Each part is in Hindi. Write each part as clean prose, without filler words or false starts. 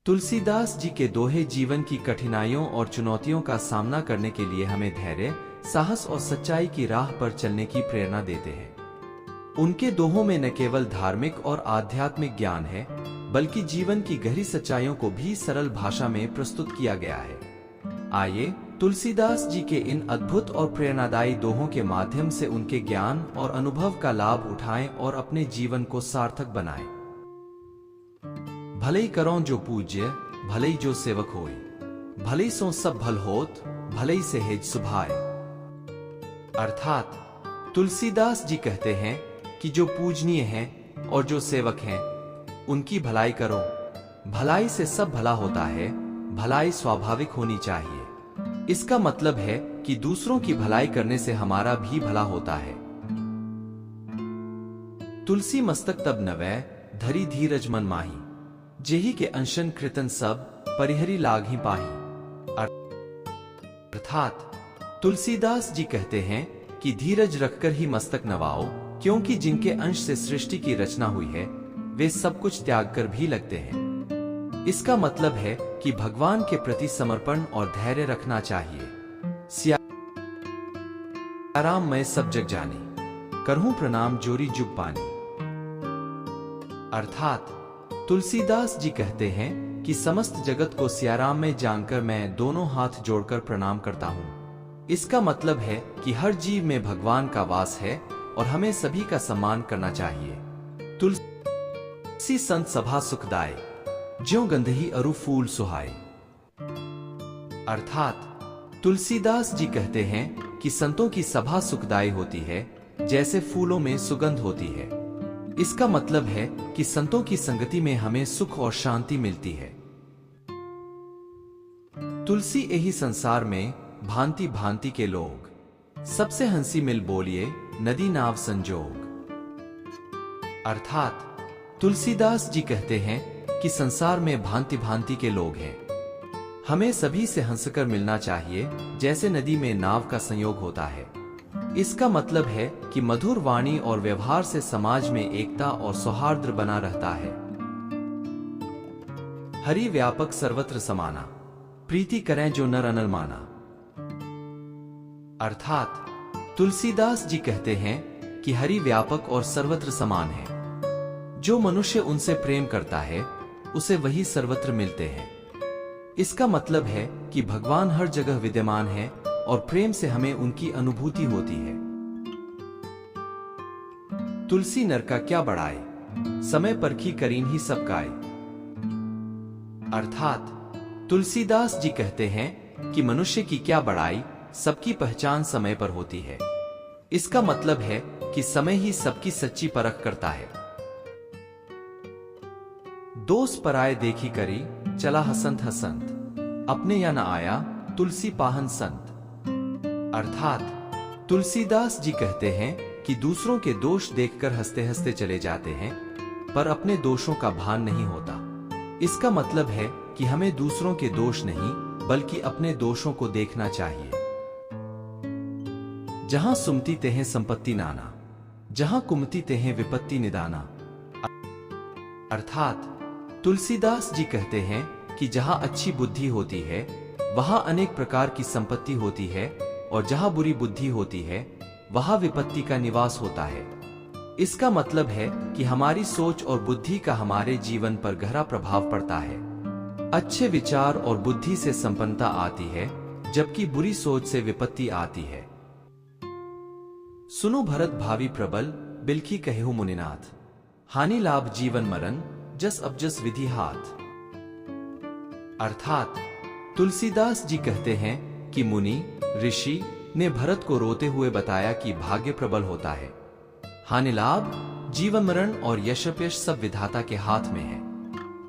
तुलसीदास जी के दोहे जीवन की कठिनाइयों और चुनौतियों का सामना करने के लिए हमें धैर्य, साहस और सच्चाई की राह पर चलने की प्रेरणा देते हैं। उनके दोहों में न केवल धार्मिक और आध्यात्मिक ज्ञान है, बल्कि जीवन की गहरी सच्चाइयों को भी सरल भाषा में प्रस्तुत किया गया है। आइए तुलसीदास जी के इन अद्भुत और प्रेरणादायी दोहों के माध्यम से उनके ज्ञान और अनुभव का लाभ उठाएं और अपने जीवन को सार्थक बनाएं। भले ही करो जो पूज्य, भले ही जो सेवक होय, भले ही सो सब भल होत, भले ही सेहेज सुभाए। अर्थात तुलसीदास जी कहते हैं कि जो पूजनीय हैं और जो सेवक हैं, उनकी भलाई करो। भलाई से सब भला होता है, भलाई स्वाभाविक होनी चाहिए। इसका मतलब है कि दूसरों की भलाई करने से हमारा भी भला होता है। तुलसी मस्तक तब नवै, धरी धीरज मन माही, जेहि के अंशन कृतन सब, परिहरी लाग ही पाही। अर्थात तुलसीदास जी कहते हैं कि धीरज रखकर ही मस्तक नवाओ, क्योंकि जिनके अंश से सृष्टि की रचना हुई है, वे सब कुछ त्याग कर भी लगते हैं। इसका मतलब है कि भगवान के प्रति समर्पण और धैर्य रखना चाहिए। सियाराम मैं सब जग जानी, करहूं प्रणाम जोरी जुग पानी। अर्थात तुलसीदास जी कहते हैं कि समस्त जगत को सियाराम में जानकर मैं दोनों हाथ जोड़कर प्रणाम करता हूं। इसका मतलब है कि हर जीव में भगवान का वास है और हमें सभी का सम्मान करना चाहिए। तुलसी संत सभा सुखदाय, ज्यों गंधही अरु फूल सुहाए। अर्थात तुलसीदास जी कहते हैं कि संतों की सभा सुखदायी होती है, जैसे फूलों में सुगंध होती है। इसका मतलब है कि संतों की संगति में हमें सुख और शांति मिलती है। तुलसी एहि संसार में भांति भांति के लोग, सबसे हंसी मिल बोलिए नदी नाव संजोग। अर्थात तुलसीदास जी कहते हैं कि संसार में भांति भांति के लोग हैं। हमें सभी से हंसकर मिलना चाहिए, जैसे नदी में नाव का संयोग होता है। इसका मतलब है कि मधुर वाणी और व्यवहार से समाज में एकता और सौहार्द बना रहता है। हरि व्यापक सर्वत्र समाना, प्रीति करें जो नर अनल माना। अर्थात तुलसीदास जी कहते हैं कि हरि व्यापक और सर्वत्र समान है। जो मनुष्य उनसे प्रेम करता है, उसे वही सर्वत्र मिलते हैं। इसका मतलब है कि भगवान हर जगह विद्यमान है और प्रेम से हमें उनकी अनुभूति होती है। तुलसी नर का क्या बढ़ाए, समय परखी करीन ही सब गाए। अर्थात तुलसीदास जी कहते हैं कि मनुष्य की क्या बढ़ाई, सबकी पहचान समय पर होती है। इसका मतलब है कि समय ही सबकी सच्ची परख करता है। दोष पराये देखी करी, चला हसंत हसंत, अपने या न आया तुलसी पाहन संत। अर्थात तुलसीदास जी कहते हैं कि दूसरों के दोष देखकर हंसते हंसते चले जाते हैं, पर अपने दोषों का भान नहीं होता। इसका मतलब है कि हमें दूसरों के दोष नहीं, बल्कि अपने दोषों को देखना चाहिए। जहां सुमति तेहें संपत्ति नाना, जहां कुमति तेहें विपत्ति निदाना। अर्थात तुलसीदास जी कहते हैं कि जहां अच्छी बुद्धि होती है, वहां अनेक प्रकार की संपत्ति होती है, और जहां बुरी बुद्धि होती है, वहां विपत्ति का निवास होता है। इसका मतलब है कि हमारी सोच और बुद्धि का हमारे जीवन पर गहरा प्रभाव पड़ता है। अच्छे विचार और बुद्धि से संपन्नता आती है, जबकि बुरी सोच से विपत्ति आती है। सुनो भरत भावी प्रबल, बिलखी कहेहु मुनिनाथ, हानि लाभ जीवन मरण, जस अबजस विधि हाथ। अर्थात तुलसीदास जी कहते हैं कि मुनि ऋषि ने भरत को रोते हुए बताया कि भाग्य प्रबल होता है, हानि लाभ, जीवन मरण और यशपयश सब विधाता के हाथ में है।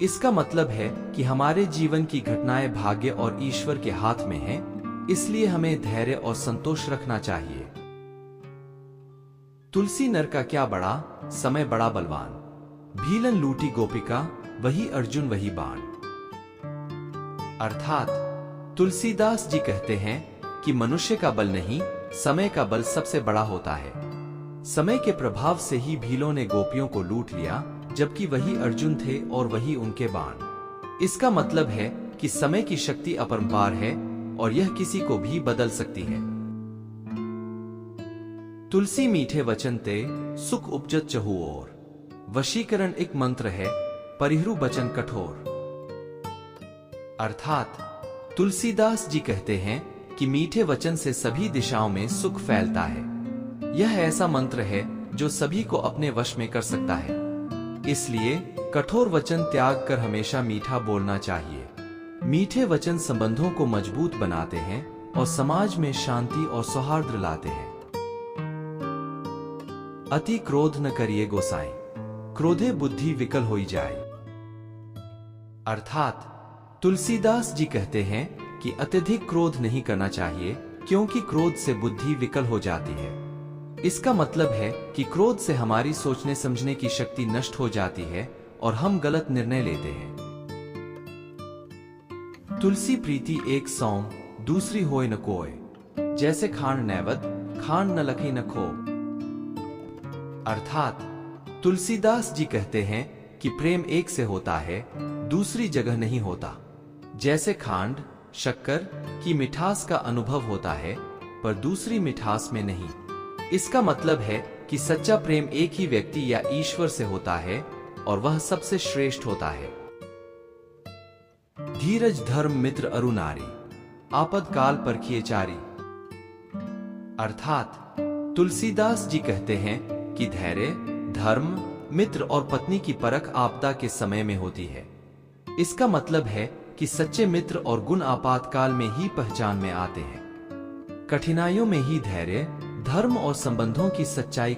इसका मतलब है कि हमारे जीवन की घटनाएं भाग्य और ईश्वर के हाथ में हैं, इसलिए हमें धैर्य और संतोष रखना चाहिए। तुलसी नर का क्या बड़ा, समय बड़ा बलवान, भीलन लूटी गोपिका, वही अर्जुन वही बाण। अर्थात तुलसीदास जी कहते हैं कि मनुष्य का बल नहीं, समय का बल सबसे बड़ा होता है। समय के प्रभाव से ही भीलों ने गोपियों को लूट लिया, जबकि वही अर्जुन थे और वही उनके बाण। इसका मतलब है कि समय की शक्ति अपरंपार है और यह किसी को भी बदल सकती है। तुलसी मीठे वचन ते सुख उपजत चहु और। वशीकरण एक मंत्र है, परिहरू वचन कठोर। अर्थात तुलसीदास जी कहते हैं कि मीठे वचन से सभी दिशाओं में सुख फैलता है। यह ऐसा मंत्र है जो सभी को अपने वश में कर सकता है। इसलिए कठोर वचन त्याग कर हमेशा मीठा बोलना चाहिए। मीठे वचन संबंधों को मजबूत बनाते हैं और समाज में शांति और सौहार्द लाते हैं। अति क्रोध न करिए गोसाई, क्रोधे बुद्धि विकल होई जाए। अर्थात तुलसीदास जी कहते हैं कि अत्यधिक क्रोध नहीं करना चाहिए, क्योंकि क्रोध से बुद्धि विकल हो जाती है। इसका मतलब है कि क्रोध से हमारी सोचने समझने की शक्ति नष्ट हो जाती है और हम गलत निर्णय लेते हैं। तुलसी प्रीति एक सौम, दूसरी होए न कोय। जैसे खान नैवत, खान न लखी न खो। अर्थात तुलसीदास जी कहते हैं कि प्रेम एक से होता है, दूसरी जगह नहीं होता। जैसे खांड, शक्कर की मिठास का अनुभव होता है, पर दूसरी मिठास में नहीं। इसका मतलब है कि सच्चा प्रेम एक ही व्यक्ति या ईश्वर से होता है और वह सबसे श्रेष्ठ होता है। धीरज धर्म मित्र अरु नारी, आपद काल परखिए चारी। अर्थात तुलसीदास जी कहते हैं कि धैर्य, धर्म, मित्र और पत्नी की परख आपदा के समय में होती है। इसका मतलब है कि सच्चे मित्र और गुण आपातकाल में ही पहचान में आते हैं। कठिनाइयों में ही धैर्य, धर्म और संबंधों की सच्चाई